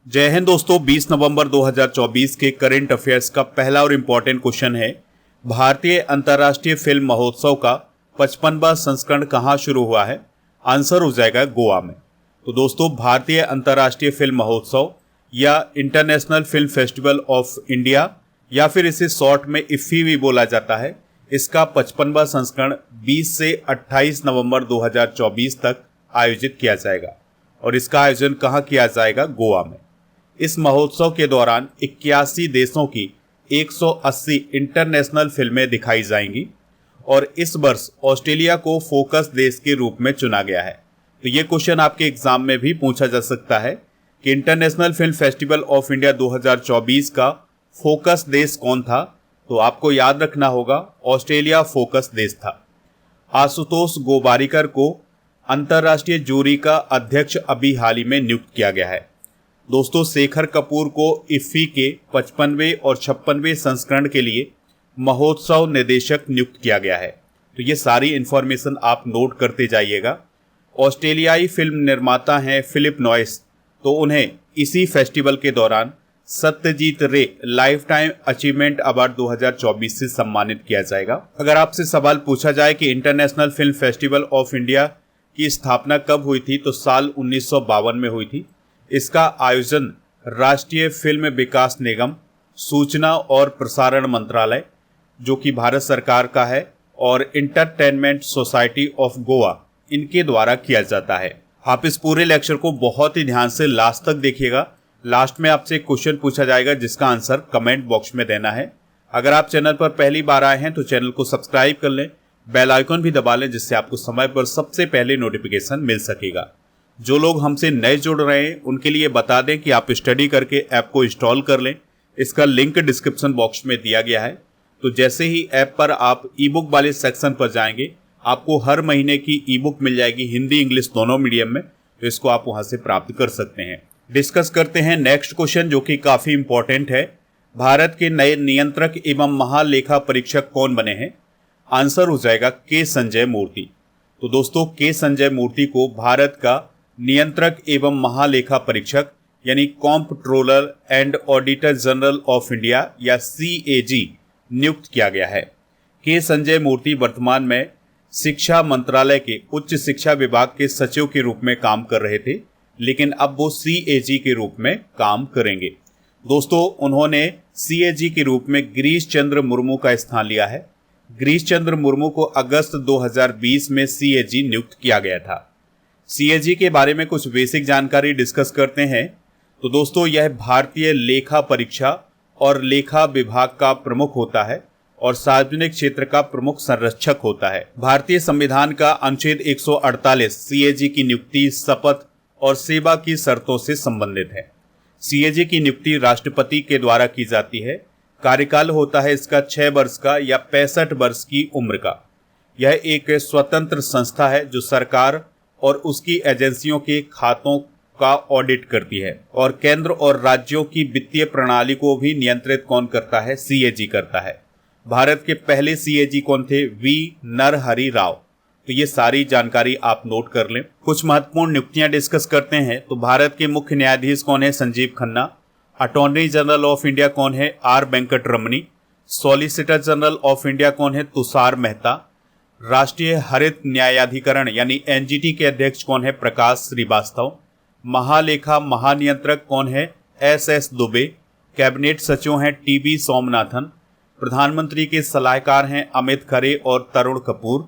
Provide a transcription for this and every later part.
जय हिंद दोस्तों। 20 नवंबर 2024 के करंट अफेयर्स का पहला और इम्पॉर्टेंट क्वेश्चन है, भारतीय अंतर्राष्ट्रीय फिल्म महोत्सव का 55वां संस्करण कहाँ शुरू हुआ है? आंसर हो जाएगा गोवा में। तो दोस्तों, भारतीय अंतर्राष्ट्रीय फिल्म महोत्सव या international film festival of India या फिर इसे शॉर्ट में इफ्फी भी बोला जाता है, इसका 55वां संस्करण 20 से 28 नवंबर 2024 तक आयोजित किया जाएगा और इसका आयोजन कहाँ किया जाएगा? गोवा में। इस महोत्सव के दौरान 81 देशों की 180 इंटरनेशनल फिल्में दिखाई जाएंगी और इस वर्ष ऑस्ट्रेलिया को फोकस देश के रूप में चुना गया है। तो ये क्वेश्चन आपके एग्जाम में भी पूछा जा सकता है कि international film festival of India 2024 का फोकस देश कौन था? तो आपको याद रखना होगा, ऑस्ट्रेलिया फोकस देश था। आशुतोष गोवारिकर को अंतर्राष्ट्रीय जूरी का अध्यक्ष अभी हाल ही में नियुक्त किया गया है। दोस्तों, शेखर कपूर को इफ्फी के 55वें और 56वें संस्करण के लिए महोत्सव निदेशक नियुक्त किया गया है। तो ये सारी इंफॉर्मेशन आप नोट करते जाइएगा। ऑस्ट्रेलियाई फिल्म निर्माता हैं फिलिप नॉइस, तो उन्हें इसी फेस्टिवल के दौरान सत्यजीत रे लाइफ टाइम अचीवमेंट अवार्ड 2024 से सम्मानित किया जाएगा। अगर आपसे सवाल पूछा जाए कि international film festival of India की स्थापना कब हुई थी, तो साल 1952 में हुई थी। इसका आयोजन राष्ट्रीय फिल्म विकास निगम, सूचना और प्रसारण मंत्रालय जो कि भारत सरकार का है और इंटरटेनमेंट सोसाइटी ऑफ गोवा, इनके द्वारा किया जाता है। आप इस पूरे लेक्चर को बहुत ही ध्यान से लास्ट तक देखिएगा। लास्ट में आपसे एक क्वेश्चन पूछा जाएगा जिसका आंसर कमेंट बॉक्स में देना है। अगर आप चैनल पर पहली बार आए हैं तो चैनल को सब्सक्राइब कर लें, बेल आइकन भी दबा लें जिससे आपको समय पर सबसे पहले नोटिफिकेशन मिल सकेगा। जो लोग हमसे नए जुड़ रहे हैं उनके लिए बता दें कि आप स्टडी करके ऐप को इंस्टॉल कर लें। इसका लिंक डिस्क्रिप्शन बॉक्स में दिया गया है। तो जैसे ही ऐप पर आप ई बुक वाले सेक्शन पर जाएंगे, आपको हर महीने की ई बुक मिल जाएगी, हिंदी इंग्लिश दोनों मीडियम में। तो इसको आप वहां से प्राप्त कर सकते हैं। डिस्कस करते हैं नेक्स्ट क्वेश्चन जो कि काफी इंपॉर्टेंट है। भारत के नए नियंत्रक एवं महालेखा परीक्षक कौन बने हैं? आंसर हो जाएगा के संजय मूर्ति। तो दोस्तों, के संजय मूर्ति को भारत का नियंत्रक एवं महालेखा परीक्षक यानी comptroller and auditor general of India या CAG नियुक्त किया गया है। के संजय मूर्ति वर्तमान में शिक्षा मंत्रालय के उच्च शिक्षा विभाग के सचिव के रूप में काम कर रहे थे, लेकिन अब वो CAG के रूप में काम करेंगे। दोस्तों, उन्होंने CAG के रूप में गिरीश चंद्र मुर्मू का स्थान लिया है। गिरीश चंद्र मुर्मू को अगस्त 2020 में CAG नियुक्त किया गया था। CAG के बारे में कुछ बेसिक जानकारी डिस्कस करते हैं। तो दोस्तों, यह भारतीय लेखा परीक्षा और लेखा विभाग का प्रमुख होता है और सार्वजनिक क्षेत्र का प्रमुख संरक्षक होता है। भारतीय संविधान का अनुच्छेद 148 CAG की नियुक्ति, शपथ और सेवा की शर्तों से संबंधित है। CAG की नियुक्ति राष्ट्रपति के द्वारा की जाती है। कार्यकाल होता है इसका 6 वर्ष का या 65 वर्ष की उम्र का। यह एक स्वतंत्र संस्था है जो सरकार और उसकी एजेंसियों के खातों का ऑडिट करती है और केंद्र और राज्यों की वित्तीय प्रणाली को भी नियंत्रित कौन करता है? CAG करता है। भारत के पहले CAG कौन थे? V नरहरि राव। तो ये सारी जानकारी आप नोट कर लें। कुछ महत्वपूर्ण नियुक्तियां डिस्कस करते हैं। तो भारत के मुख्य न्यायाधीश कौन है? Sanjiv Khanna. Attorney general of India कौन है? R Venkat Ramani. Solicitor general of India कौन है? तुषार मेहता। राष्ट्रीय हरित न्यायाधिकरण यानी NGT के अध्यक्ष कौन है? प्रकाश श्रीवास्तव। महालेखा महानियंत्रक कौन है? SS दुबे। कैबिनेट सचिव हैं TB सोमनाथन। प्रधानमंत्री के सलाहकार हैं अमित खरे और तरुण कपूर।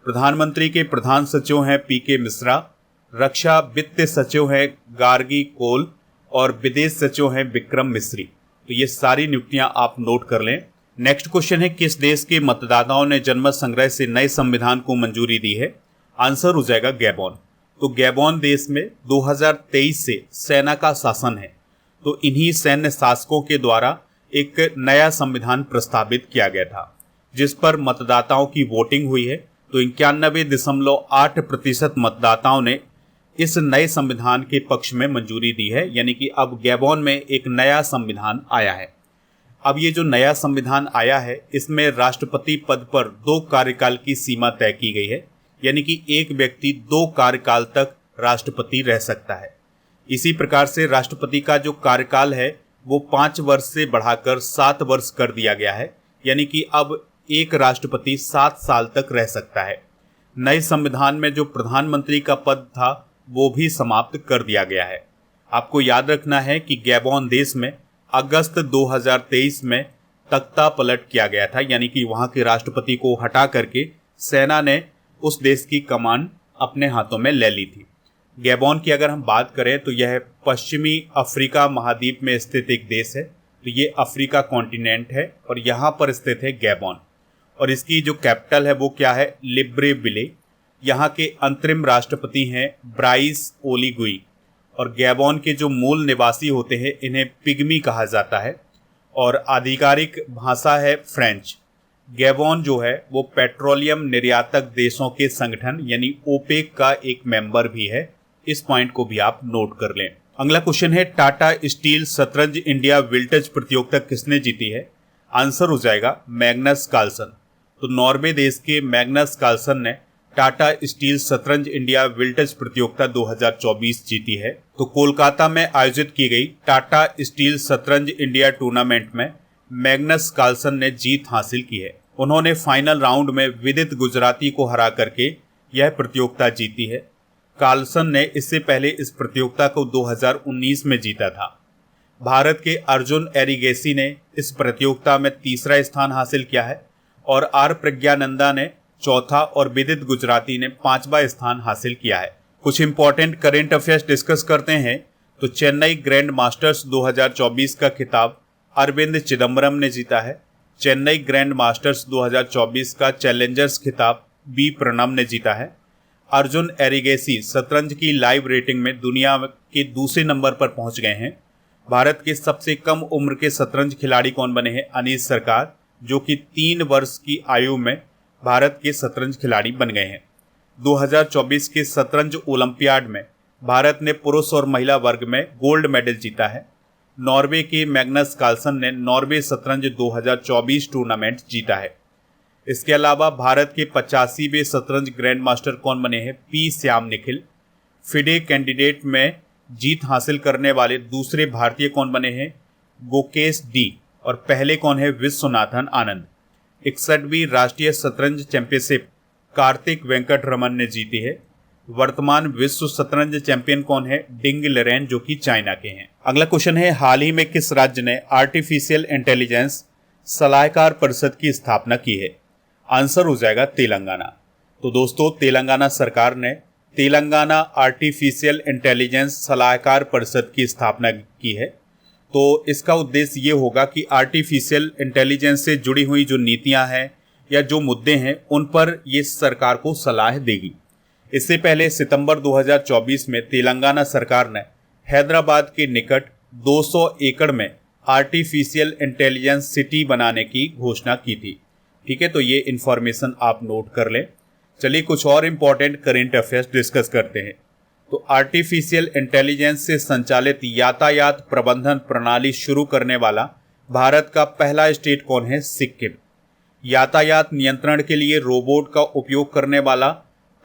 प्रधानमंत्री के प्रधान सचिव हैं PK मिश्रा। रक्षा वित्त सचिव हैं गार्गी कोल और विदेश सचिव हैं विक्रम मिश्री। तो ये सारी नियुक्तियां आप नोट कर लें। नेक्स्ट क्वेश्चन है, किस देश के मतदाताओं ने जनमत संग्रह से नए संविधान को मंजूरी दी है? आंसर हो जाएगा गैबोन। तो गैबोन देश में 2023 से सेना का शासन है। तो इन्हीं सैन्य शासकों के द्वारा एक नया संविधान प्रस्तावित किया गया था जिस पर मतदाताओं की वोटिंग हुई है। तो 91.8% मतदाताओं ने इस नए संविधान के पक्ष में मंजूरी दी है, यानी कि अब गैबोन में एक नया संविधान आया है। अब ये जो नया संविधान आया है इसमें राष्ट्रपति पद पर 2 कार्यकाल की सीमा तय की गई है, यानी कि एक व्यक्ति 2 कार्यकाल तक राष्ट्रपति रह सकता है। इसी प्रकार से राष्ट्रपति का जो कार्यकाल है वो 5 वर्ष से बढ़ाकर 7 वर्ष कर दिया गया है, यानी कि अब एक राष्ट्रपति 7 साल तक रह सकता है। नए संविधान में जो प्रधानमंत्री का पद था वो भी समाप्त कर दिया गया है। आपको याद रखना है कि गैबोन देश में अगस्त 2023 में तख्ता पलट किया गया था, यानी कि वहां के राष्ट्रपति को हटा करके सेना ने उस देश की कमान अपने हाथों में ले ली थी। गैबोन की अगर हम बात करें तो यह पश्चिमी अफ्रीका महाद्वीप में स्थित एक देश है। तो ये अफ्रीका कॉन्टिनेंट है और यहाँ पर स्थित है गैबोन। और इसकी जो कैपिटल है वो क्या है, लिब्रेविले। यहाँ के अंतरिम राष्ट्रपति हैं ब्राइस ओलीगुई। और गैबोन के जो मूल निवासी होते हैं इन्हें पिग्मी कहा जाता है और आधिकारिक भाषा है फ्रेंच। गैबोन जो है वो पेट्रोलियम निर्यातक देशों के संगठन यानी ओपेक का एक मेंबर भी है। इस पॉइंट को भी आप नोट कर लें। अगला क्वेश्चन है, टाटा स्टील शतरंज इंडिया विल्टज प्रतियोगिता किसने जीती है? आंसर हो जाएगा मैग्नस कार्लसन। तो नॉर्वे देश के मैग्नस कार्लसन ने टाटा स्टील शतरंज इंडिया विल्टज प्रतियोगिता 2024 जीती है। तो कोलकाता में आयोजित की गई टाटा स्टील शतरंज इंडिया टूर्नामेंट में मैग्नस कार्लसन ने जीत हासिल की है। उन्होंने फाइनल राउंड में विदित गुजराती को हरा करके यह प्रतियोगिता जीती है। कार्लसन ने इससे पहले इस प्रतियोगिता को 2019 में जीता था। भारत के अर्जुन एरिगेसी ने इस प्रतियोगिता में तीसरा स्थान हासिल किया है और आर प्रज्ञानंदा ने चौथा और विदित गुजराती ने 5वां स्थान हासिल किया है। कुछ इंपॉर्टेंट करेंट अफेयर्स डिस्कस करते हैं। तो चेन्नई ग्रैंड मास्टर्स 2024 का खिताब अरविंद चिदम्बरम ने जीता है। चेन्नई ग्रैंड मास्टर्स 2024 का चैलेंजर्स खिताब बी प्रणम ने जीता है। अर्जुन एरिगेसी शतरंज की लाइव रेटिंग में दुनिया के दूसरे नंबर पर पहुंच गए हैं। भारत के सबसे कम उम्र के शतरंज खिलाड़ी कौन बने हैं? अनीश सरकार, जो कि 3 वर्ष की आयु में भारत के शतरंज खिलाड़ी बन गए हैं। 2024 के शतरंज ओलंपियाड में भारत ने पुरुष और महिला वर्ग में गोल्ड मेडल जीता है। नॉर्वे के मैग्नस कार्लसन ने नॉर्वे शतरंज 2024 टूर्नामेंट जीता है। इसके अलावा भारत के 85वें शतरंज ग्रैंड मास्टर कौन बने हैं? P Shyam Nikhil. FIDE candidate में जीत हासिल करने वाले दूसरे भारतीय कौन बने हैं? गोकेश डी। और पहले कौन है? विश्वनाथन आनंद। 61वीं राष्ट्रीय शतरंज चैंपियनशिप कार्तिक वेंकट रमन ने जीती है। वर्तमान विश्व शतरंज चैंपियन कौन है? डिंग लेरेन, जो कि चाइना के हैं। अगला क्वेश्चन है, हाल ही में किस राज्य ने आर्टिफिशियल इंटेलिजेंस सलाहकार परिषद की स्थापना की है? आंसर हो जाएगा तेलंगाना। तो दोस्तों, तेलंगाना सरकार ने तेलंगाना आर्टिफिशियल इंटेलिजेंस सलाहकार परिषद की स्थापना की है। तो इसका उद्देश्य ये होगा कि आर्टिफिशियल इंटेलिजेंस से जुड़ी हुई जो नीतियां हैं या जो मुद्दे हैं उन पर ये सरकार को सलाह देगी। इससे पहले सितंबर 2024 में तेलंगाना सरकार ने हैदराबाद के निकट 200 एकड़ में आर्टिफिशियल इंटेलिजेंस सिटी बनाने की घोषणा की थी। ठीक है, तो ये इन्फॉर्मेशन आप नोट कर लें। चलिए कुछ और इम्पॉर्टेंट करेंट अफेयर्स डिस्कस करते हैं। तो आर्टिफिशियल इंटेलिजेंस से संचालित यातायात प्रबंधन प्रणाली शुरू करने वाला भारत का पहला स्टेट कौन है? सिक्किम। यातायात नियंत्रण के लिए रोबोट का उपयोग करने वाला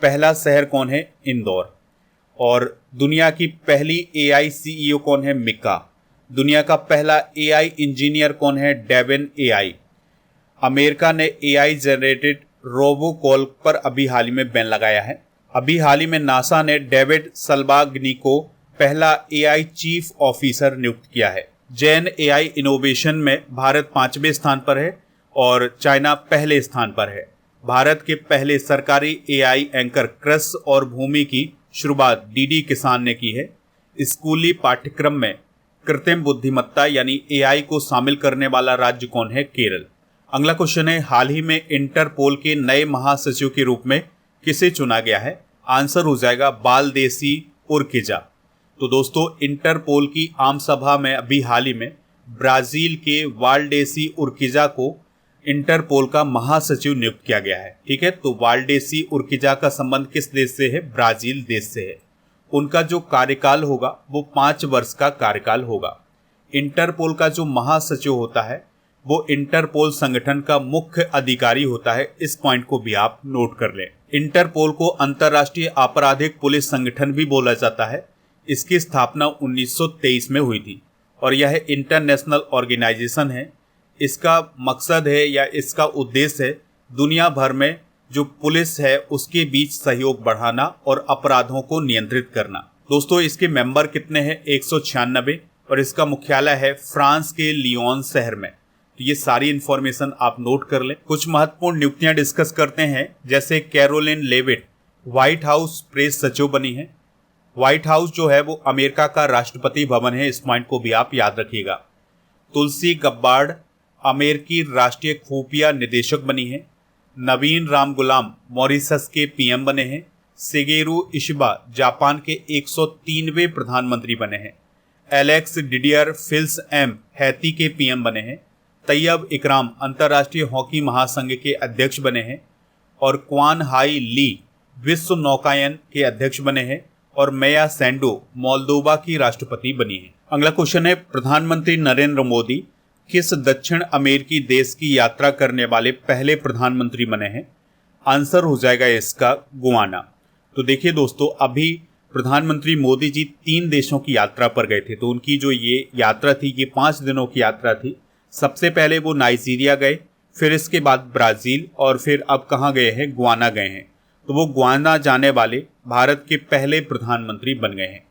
पहला शहर कौन है? इंदौर। और दुनिया की पहली एआई सीईओ कौन है? मिका। दुनिया का पहला एआई इंजीनियर कौन है? Devin AI. अमेरिका ने एआई जनरेटेड रोबोकॉल पर अभी हाल ही में बैन लगाया है। अभी हाल ही में नासा ने डेविड सल्बागनी को पहला एआई चीफ ऑफिसर नियुक्त किया है। जैन एआई इनोवेशन में भारत 5वें स्थान पर है और चाइना पहले स्थान पर है। भारत के पहले सरकारी एआई एंकर कृष और भूमि की शुरुआत डीडी किसान ने की है। स्कूली पाठ्यक्रम में कृत्रिम बुद्धिमत्ता यानी एआई को शामिल करने वाला राज्य कौन है? केरल। अगला क्वेश्चन है, हाल ही में इंटरपोल के नए महासचिव के रूप में किसे चुना गया है? आंसर हो जाएगा बालदेसी उर्किजा। तो दोस्तों, इंटरपोल की आम सभा में अभी हाल ही में ब्राजील के वाल्डेसी उर्किजा को इंटरपोल का महासचिव नियुक्त किया गया है। ठीक है, तो वाल्डेसी उर्किजा का संबंध किस देश से है? ब्राजील देश से है। उनका जो कार्यकाल होगा वो 5 वर्ष का कार्यकाल होगा। इंटरपोल का जो महासचिव होता है वो इंटरपोल संगठन का मुख्य अधिकारी होता है। इस पॉइंट को भी आप नोट कर लें। इंटरपोल को अंतर्राष्ट्रीय आपराधिक पुलिस संगठन भी बोला जाता है। इसकी स्थापना 1923 में हुई थी और यह इंटरनेशनल ऑर्गेनाइजेशन है। इसका मकसद है या इसका उद्देश्य है दुनिया भर में जो पुलिस है उसके बीच सहयोग बढ़ाना और अपराधों को नियंत्रित करना। दोस्तों इसके मेंबर कितने हैं? 196 और इसका मुख्यालय है फ्रांस के लियोन शहर में। तो ये सारी इंफॉर्मेशन आप नोट कर लें। कुछ महत्वपूर्ण नियुक्तियां डिस्कस करते हैं, जैसे Karoline Leavitt white house press सचिव बनी है। व्हाइट हाउस जो है वो अमेरिका का राष्ट्रपति भवन है, इस पॉइंट को भी आप याद रखिएगा। तुलसी गब्बार्ड अमेरिकी राष्ट्रीय खुफिया निदेशक बनी है। नवीन राम गुलाम मॉरिशस के पीएम बने हैं। शिगेरू इशिबा जापान के 103वें प्रधानमंत्री बने हैं। एलेक्स डिडियर फिल्स एम हैती के पीएम बने हैं। तैयब इकराम अंतर्राष्ट्रीय हॉकी महासंघ के अध्यक्ष बने हैं और क्वान हाई ली विश्व नौकायन के अध्यक्ष बने हैं और मेया सैंडो मोल्दोवा की राष्ट्रपति बनी है। अगला क्वेश्चन है, प्रधानमंत्री नरेंद्र मोदी किस दक्षिण अमेरिकी देश की यात्रा करने वाले पहले प्रधानमंत्री बने हैं? आंसर हो जाएगा इसका गुआना। तो देखिए दोस्तों, अभी प्रधानमंत्री मोदी जी 3 देशों की यात्रा पर गए थे। तो उनकी जो ये यात्रा थी ये 5 दिनों की यात्रा थी। सबसे पहले वो नाइजीरिया गए, फिर इसके बाद ब्राज़ील और फिर अब कहाँ गए हैं? गुआना गए हैं। तो वो गुआना जाने वाले भारत के पहले प्रधानमंत्री बन गए हैं।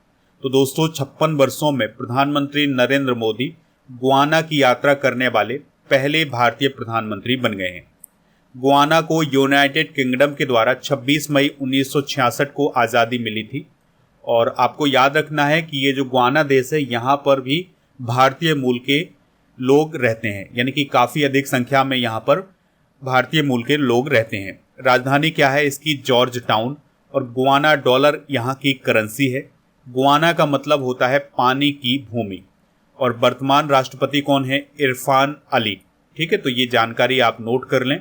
तो दोस्तों 56 वर्षों में प्रधानमंत्री नरेंद्र मोदी गुआना की यात्रा करने वाले पहले भारतीय प्रधानमंत्री बन गए हैं। गुआना को यूनाइटेड किंगडम के द्वारा 26 मई 1966 को आज़ादी मिली थी। और आपको याद रखना है कि ये जो गुआना देश है यहाँ पर भी भारतीय मूल के लोग रहते हैं, यानी कि काफ़ी अधिक संख्या में यहाँ पर भारतीय मूल के लोग रहते हैं। राजधानी क्या है इसकी? George town. और गुआना डॉलर यहाँ की करेंसी है। गुआना का मतलब होता है पानी की भूमि। और वर्तमान राष्ट्रपति कौन है? इरफान अली। ठीक है, तो ये जानकारी आप नोट कर लें।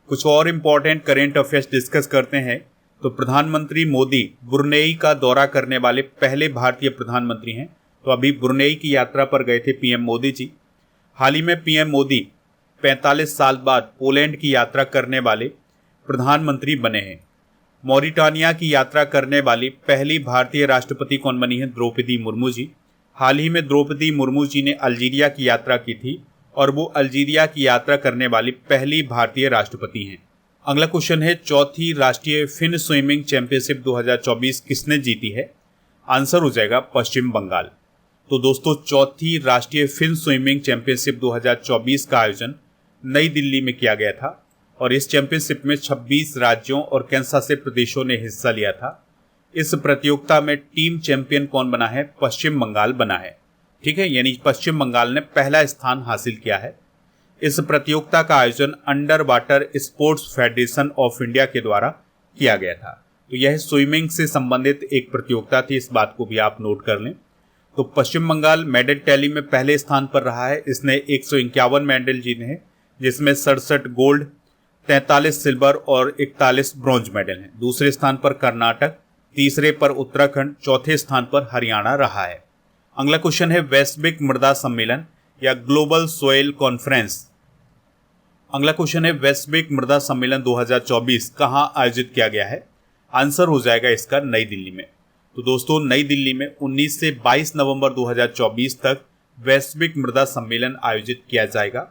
कुछ और इम्पोर्टेंट करेंट अफेयर्स डिस्कस करते हैं। तो प्रधानमंत्री मोदी ब्रुनेई का दौरा करने वाले पहले भारतीय प्रधानमंत्री हैं। तो अभी ब्रुनेई की यात्रा पर गए थे पीएम मोदी जी। हाल ही में पीएम मोदी 45 साल बाद पोलैंड की यात्रा करने वाले प्रधानमंत्री बने हैं। मॉरिटानिया की यात्रा करने वाली पहली भारतीय राष्ट्रपति कौन बनी है? द्रौपदी मुर्मू जी। हाल ही में द्रौपदी मुर्मू जी ने अल्जीरिया की यात्रा की थी और वो अल्जीरिया की यात्रा करने वाली पहली भारतीय राष्ट्रपति हैं। अगला क्वेश्चन है, चौथी राष्ट्रीय फिन स्विमिंग चैंपियनशिप 2024 किसने जीती है? आंसर हो जाएगा पश्चिम बंगाल। तो दोस्तों चौथी राष्ट्रीय फिन स्विमिंग चैंपियनशिप 2024 का आयोजन नई दिल्ली में किया गया था और इस चैंपियनशिप में 26 राज्यों और केंद्रशासित प्रदेशों ने हिस्सा लिया था। इस प्रतियोगिता में टीम चैंपियन कौन बना है? पश्चिम बंगाल बना है। ठीक है, यानी पश्चिम बंगाल ने पहला स्थान हासिल किया है। इस प्रतियोगिता का आयोजन under water sports federation of India के द्वारा किया गया था। तो यह स्विमिंग से संबंधित एक प्रतियोगिता थी, इस बात को भी आप नोट कर लें। तो पश्चिम बंगाल मेडल टैली में पहले स्थान पर रहा है। इसने 151 मेडल जीते हैं, जिसमें 67 गोल्ड, 43 सिल्वर और 41 ब्रॉन्ज मेडल हैं। दूसरे स्थान पर कर्नाटक, तीसरे पर उत्तराखंड, चौथे स्थान पर हरियाणा रहा है। अगला क्वेश्चन है, वैश्विक मृदा सम्मेलन या ग्लोबल सोइल कॉन्फ्रेंस। अगला क्वेश्चन है, वैश्विक मृदा सम्मेलन 2024 कहाँ आयोजित किया गया है? आंसर हो जाएगा इसका नई दिल्ली में। तो दोस्तों नई दिल्ली में 19 से 22 नवंबर 2024 तक वैश्विक मृदा सम्मेलन आयोजित किया जाएगा।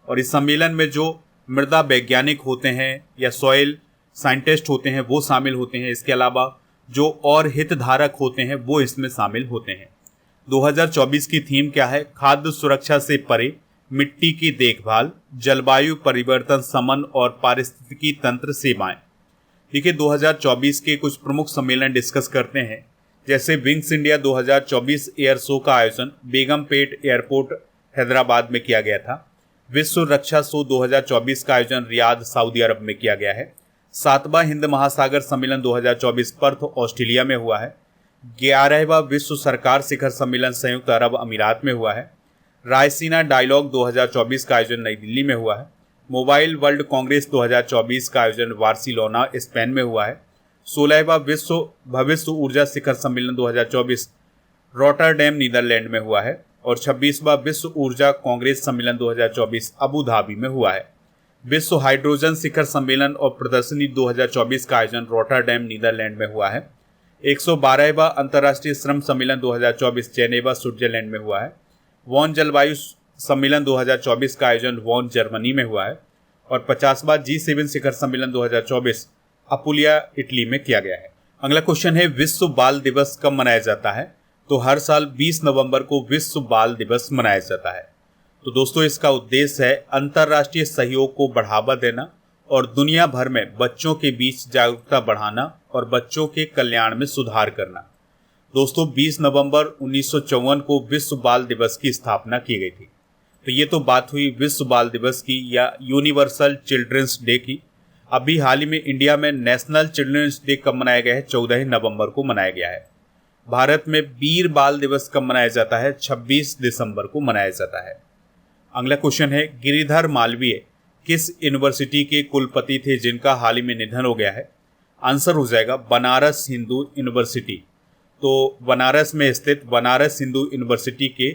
और इस सम्मेलन में जो मृदा वैज्ञानिक होते हैं या सॉइल साइंटिस्ट होते हैं वो शामिल होते हैं। इसके अलावा जो और हितधारक होते हैं वो इसमें शामिल होते हैं। 2024 की थीम क्या है? खाद्य सुरक्षा से परे, मिट्टी की देखभाल, जलवायु परिवर्तन समन और पारिस्थितिकी तंत्र सेवाएं। देखिए 2024 के कुछ प्रमुख सम्मेलन डिस्कस करते हैं, जैसे विंग्स इंडिया 2024 एयर शो का आयोजन बेगमपेट एयरपोर्ट हैदराबाद में किया गया था। विश्व रक्षा शो 2024 का आयोजन रियाद सऊदी अरब में किया गया है। 7वां हिंद महासागर सम्मेलन 2024 पर्थ ऑस्ट्रेलिया में हुआ है। 11वां विश्व सरकार शिखर सम्मेलन संयुक्त अरब अमीरात में हुआ है। रायसीना डायलॉग 2024 का आयोजन नई दिल्ली में हुआ है। मोबाइल वर्ल्ड कांग्रेस 2024 का आयोजन बार्सिलोना स्पेन में हुआ है। 16वां विश्व भविष्य ऊर्जा शिखर सम्मेलन 2024 रॉटरडैम नीदरलैंड में हुआ है और 26वां विश्व ऊर्जा कांग्रेस सम्मेलन 2024 अबू धाबी में हुआ है। विश्व हाइड्रोजन शिखर सम्मेलन और प्रदर्शनी 2024 का आयोजन रॉटरडैम नीदरलैंड में हुआ है। 112वां अंतर्राष्ट्रीय श्रम सम्मेलन 2024 जेनेवा स्विट्जरलैंड में हुआ है। वॉन जलवायु सम्मेलन 2024 का आयोजन वॉन जर्मनी में हुआ है। और 50वां G7 शिखर सम्मेलन 2024 अपुलिया इटली में किया गया है। अगला क्वेश्चन है, विश्व बाल दिवस कब मनाया जाता है? तो हर साल 20 नवंबर को विश्व बाल दिवस मनाया जाता है। तो दोस्तों इसका उद्देश्य है अंतर्राष्ट्रीय सहयोग को बढ़ावा देना और दुनिया भर में बच्चों के बीच जागरूकता बढ़ाना और बच्चों के कल्याण में सुधार करना। दोस्तों 20 नवंबर 1954 को विश्व बाल दिवस की स्थापना की गई थी। तो ये तो बात हुई विश्व बाल दिवस की या यूनिवर्सल चिल्ड्रंस डे की। अभी हाल ही में इंडिया में नेशनल चिल्ड्रंस डे कब मनाया गया है? 14 नवंबर को मनाया गया है। भारत में वीर बाल दिवस कब मनाया जाता है? 26 दिसंबर को मनाया जाता है। अगला क्वेश्चन है, गिरिधर मालवीय किस यूनिवर्सिटी के कुलपति थे जिनका हाल ही में निधन हो गया है? आंसर हो जाएगा बनारस हिंदू यूनिवर्सिटी। तो बनारस में स्थित बनारस हिंदू यूनिवर्सिटी के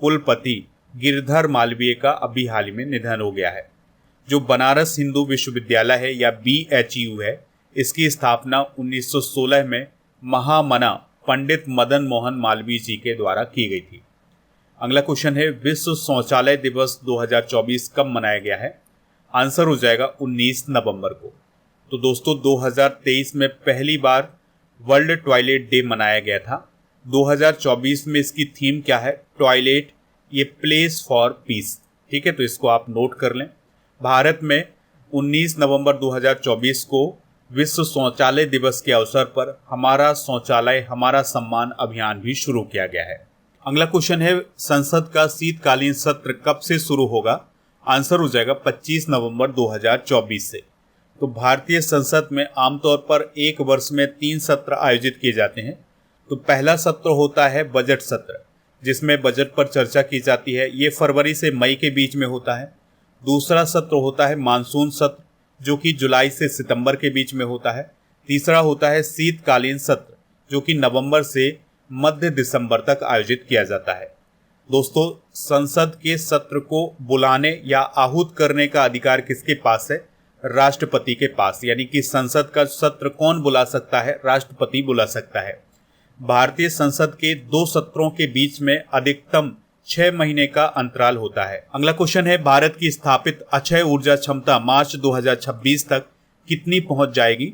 कुलपति गिरिधर मालवीय का अभी हाल ही में निधन हो गया है। जो बनारस हिंदू विश्वविद्यालय है या BHU है, इसकी स्थापना 1916 में महामना पंडित मदन मोहन मालवीय जी के द्वारा की गई थी। अगला क्वेश्चन है, विश्व शौचालय दिवस 2024 कब मनाया गया है? आंसर हो जाएगा 19 नवंबर को। तो दोस्तों 2023 में पहली बार वर्ल्ड टॉयलेट डे मनाया गया था। 2024 में इसकी थीम क्या है? टॉयलेट, ये प्लेस फॉर पीस। ठीक है, तो इसको आप नोट कर लें। भारत में 19 नवंबर 2024 को विश्व शौचालय दिवस के अवसर पर हमारा शौचालय हमारा सम्मान अभियान भी शुरू किया गया है। अगला क्वेश्चन है, संसद का शीतकालीन सत्र कब से शुरू होगा? आंसर हो जाएगा 25 नवंबर 2024 से। तो भारतीय संसद में आमतौर पर एक वर्ष में 3 सत्र आयोजित किए जाते हैं। तो पहला सत्र होता है बजट सत्र, जिसमें बजट पर चर्चा की जाती है। ये फरवरी से मई के बीच में होता है। दूसरा सत्र होता है मानसून सत्र, जो कि जुलाई से सितंबर के बीच में होता है। तीसरा होता है शीतकालीन सत्र, जो कि नवंबर से मध्य दिसंबर तक आयोजित किया जाता है। दोस्तों संसद के सत्र को बुलाने या आहूत करने का अधिकार किसके पास है? राष्ट्रपति के पास। यानी कि संसद का सत्र कौन बुला सकता है? राष्ट्रपति बुला सकता है। भारतीय संसद के 2 सत्रों के बीच में अधिकतम 6 महीने का अंतराल होता है। अगला क्वेश्चन है, भारत की स्थापित अक्षय ऊर्जा क्षमता मार्च 2026 तक कितनी पहुंच जाएगी?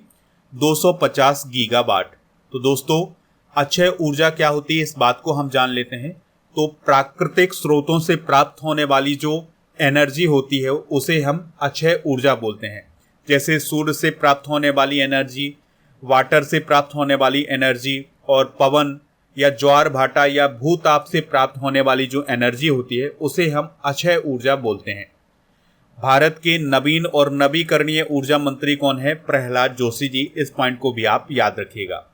250 गीगावाट। तो दोस्तों अक्षय ऊर्जा क्या होती है, इस बात को हम जान लेते हैं। तो प्राकृतिक स्रोतों से प्राप्त होने वाली जो एनर्जी होती है उसे हम अक्षय ऊर्जा बोलते हैं। जैसे सूर्य से प्राप्त होने वाली एनर्जी, वाटर से प्राप्त होने वाली एनर्जी और पवन या ज्वार भाटा या भूताप से प्राप्त होने वाली जो एनर्जी होती है उसे हम अक्षय ऊर्जा बोलते हैं। भारत के नवीन और नवीकरणीय ऊर्जा मंत्री कौन है? प्रहलाद जोशी जी। इस पॉइंट को भी आप याद रखिएगा।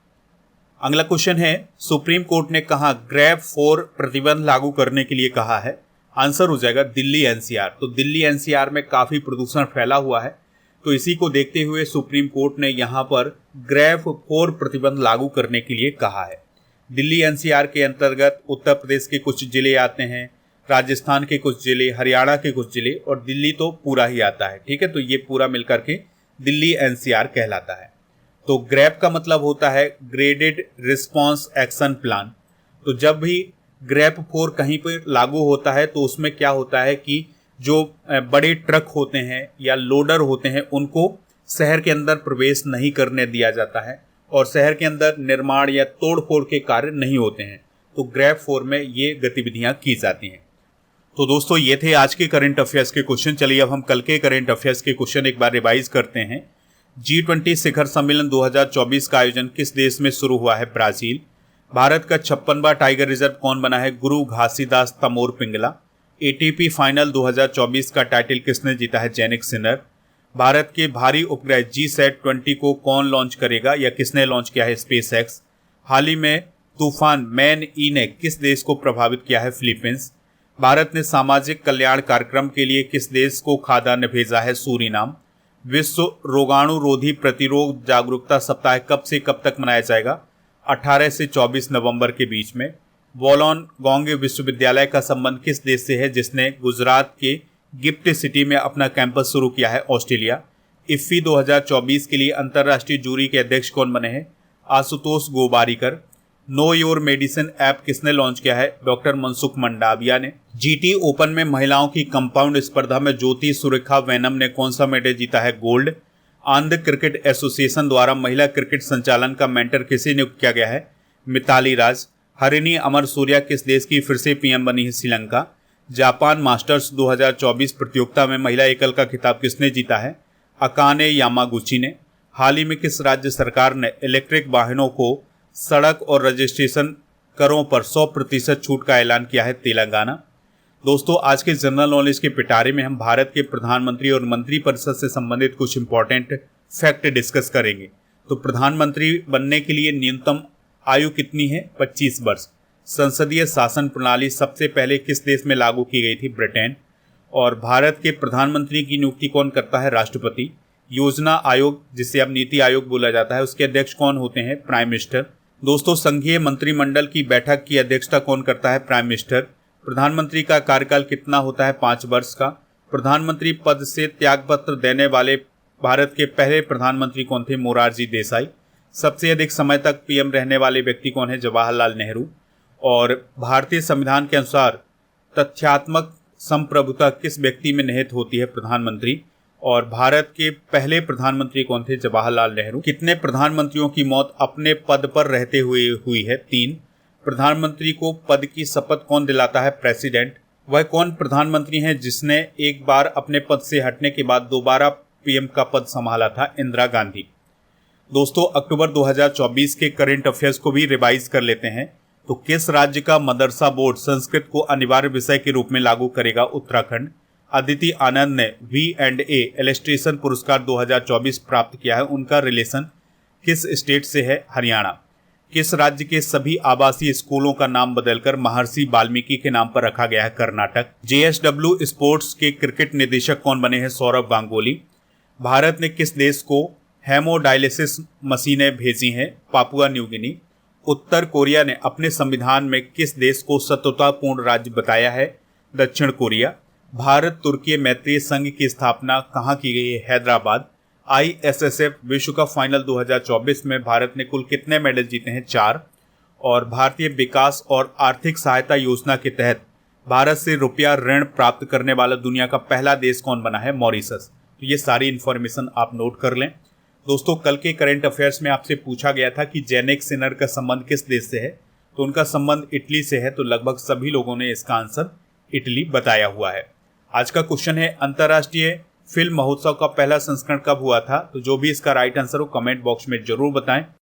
अगला क्वेश्चन है, सुप्रीम कोर्ट ने कहा ग्रैब 4 प्रतिबंध लागू करने के लिए कहा है? आंसर हो जाएगा दिल्ली NCR। तो दिल्ली NCR में काफ़ी प्रदूषण फैला हुआ है, तो इसी को देखते हुए सुप्रीम कोर्ट ने यहाँ पर ग्रैब 4 प्रतिबंध लागू करने के लिए कहा है। दिल्ली NCR के अंतर्गत उत्तर प्रदेश के कुछ जिले आते हैं, राजस्थान के कुछ जिले, हरियाणा के कुछ जिले और दिल्ली तो पूरा ही आता है। ठीक है, तो ये पूरा मिलकर के दिल्ली NCR कहलाता है। तो ग्रैब का मतलब होता है ग्रेडेड रिस्पॉन्स एक्शन प्लान। तो जब भी ग्रैब 4 कहीं पर लागू होता है तो उसमें क्या होता है कि जो बड़े ट्रक होते हैं या लोडर होते हैं उनको शहर के अंदर प्रवेश नहीं करने दिया जाता है और शहर के अंदर निर्माण या तोड़फोड़ के कार्य नहीं होते हैं। तो ग्रैब 4 में ये गतिविधियां की जाती हैं। तो दोस्तों ये थे आज के करंट अफेयर्स के क्वेश्चन। चलिए अब हम कल के करंट अफेयर्स के क्वेश्चन एक बार रिवाइज करते हैं। G20 शिखर सम्मेलन 2024 का आयोजन किस देश में शुरू हुआ है? ब्राजील। भारत का 56वां टाइगर रिजर्व कौन बना है? गुरु घासीदास तमोर पिंगला। ATP फाइनल 2024 का टाइटल किसने जीता है? Jannik Sinner. भारत के भारी उपग्रह GSAT-20 को कौन लॉन्च करेगा या किसने लॉन्च किया है? SpaceX। हाल ही में तूफान मैन-ई ने किस देश को प्रभावित किया है? फिलीपींस। भारत ने सामाजिक कल्याण कार्यक्रम के लिए किस देश को खाद्यान्न भेजा है? सूरीनाम। विश्व रोगाणुरोधी प्रतिरोध जागरूकता सप्ताह कब से कब तक मनाया जाएगा? 18 से 24 नवंबर के बीच में। वोलोंगोंग विश्वविद्यालय का संबंध किस देश से है जिसने गुजरात के गिफ्ट सिटी में अपना कैंपस शुरू किया है? ऑस्ट्रेलिया। IFFI 2024 के लिए अंतर्राष्ट्रीय जूरी के अध्यक्ष कौन बने हैं? Ashutosh Gowariker. Know your medicine app किसने लॉन्च किया है? डॉक्टर मनसुख मंडाविया ने। जीटी ओपन में महिलाओं की कंपाउंड स्पर्धा में ज्योति सुरेखा वेनम ने कौन सा मेडल जीता है? गोल्ड। आंध्र क्रिकेट एसोसिएशन द्वारा महिला क्रिकेट संचालन का मेंटर किसे नियुक्त किया गया है? मिताली राज। हरिणी अमर सूर्या किस देश की फिर से पीएम बनी है? श्रीलंका। जापान मास्टर्स 2024 प्रतियोगिता में महिला एकल का खिताब किसने जीता है? अकाने यामागुची ने। हाल ही में किस राज्य सरकार ने इलेक्ट्रिक वाहनों को सड़क और रजिस्ट्रेशन करों पर 100% छूट का ऐलान किया है? तेलंगाना। दोस्तों, आज के जनरल नॉलेज के पिटारे में हम भारत के प्रधानमंत्री और मंत्रिपरिषद से संबंधित कुछ इंपॉर्टेंट फैक्ट डिस्कस करेंगे। तो प्रधानमंत्री बनने के लिए न्यूनतम आयु कितनी है? 25 वर्ष। संसदीय शासन प्रणाली सबसे पहले किस देश में लागू की गई थी? ब्रिटेन। और भारत के प्रधानमंत्री की नियुक्ति कौन करता है? राष्ट्रपति। योजना आयोग, जिसे अब नीति आयोग बोला जाता है, उसके अध्यक्ष कौन होते हैं? Prime minister. दोस्तों, संघीय मंत्रिमंडल की बैठक की अध्यक्षता कौन करता है? Prime minister. प्रधानमंत्री का कार्यकाल कितना होता है? 5 वर्ष का। प्रधानमंत्री पद से त्यागपत्र देने वाले भारत के पहले प्रधानमंत्री कौन थे? मोरारजी देसाई। सबसे अधिक समय तक पीएम रहने वाले व्यक्ति कौन है? जवाहरलाल नेहरू। और भारतीय संविधान के अनुसार तथ्यात्मक संप्रभुता किस व्यक्ति में निहित होती है? प्रधानमंत्री। और भारत के पहले प्रधानमंत्री कौन थे? जवाहरलाल नेहरू। कितने प्रधानमंत्रियों की मौत अपने पद पर रहते हुए हुई है? 3। प्रधानमंत्री को पद की शपथ कौन दिलाता है? प्रेसिडेंट। वह कौन प्रधानमंत्री हैं जिसने एक बार अपने पद से हटने के बाद दोबारा पीएम का पद संभाला था? इंदिरा गांधी। दोस्तों, अक्टूबर 2024 के करंट अफेयर्स को भी रिवाइज कर लेते हैं। तो किस राज्य का मदरसा बोर्ड संस्कृत को अनिवार्य विषय के रूप में लागू करेगा? उत्तराखंड। अदिति आनंद ने V&A इलस्ट्रेशन पुरस्कार 2024 प्राप्त किया है। उनका रिलेशन किस स्टेट से है? हरियाणा। किस राज्य के सभी आवासीय स्कूलों का नाम बदलकर महर्षि वाल्मीकि के नाम पर रखा गया है? कर्नाटक। JSW स्पोर्ट्स के क्रिकेट निदेशक कौन बने हैं? सौरव गांगुली। भारत ने किस देश को हेमोडायलिसिस मशीनें भेजी हैं? Papua New Guinea. उत्तर कोरिया ने अपने संविधान में किस देश को शत्रुतापूर्ण राज्य बताया है? दक्षिण कोरिया। भारत तुर्की मैत्रीय संघ की स्थापना कहाँ की गई है? हैदराबाद। ISSF विश्व कप फाइनल 2024 में भारत ने कुल कितने मेडल जीते हैं? 4। और भारतीय विकास और आर्थिक सहायता योजना के तहत भारत से रुपया ऋण प्राप्त करने वाला दुनिया का पहला देश कौन बना है? मॉरिशस। तो ये सारी इन्फॉर्मेशन आप नोट कर लें। दोस्तों, कल के करंट अफेयर्स में आपसे पूछा गया था कि जेनेक सिनर का संबंध किस देश से है? तो उनका संबंध इटली से है। तो लगभग सभी लोगों ने इसका आंसर इटली बताया हुआ है। आज का क्वेश्चन है, अंतर्राष्ट्रीय फिल्म महोत्सव का पहला संस्करण कब हुआ था? तो जो भी इसका राइट आंसर हो कमेंट बॉक्स में जरूर बताएं।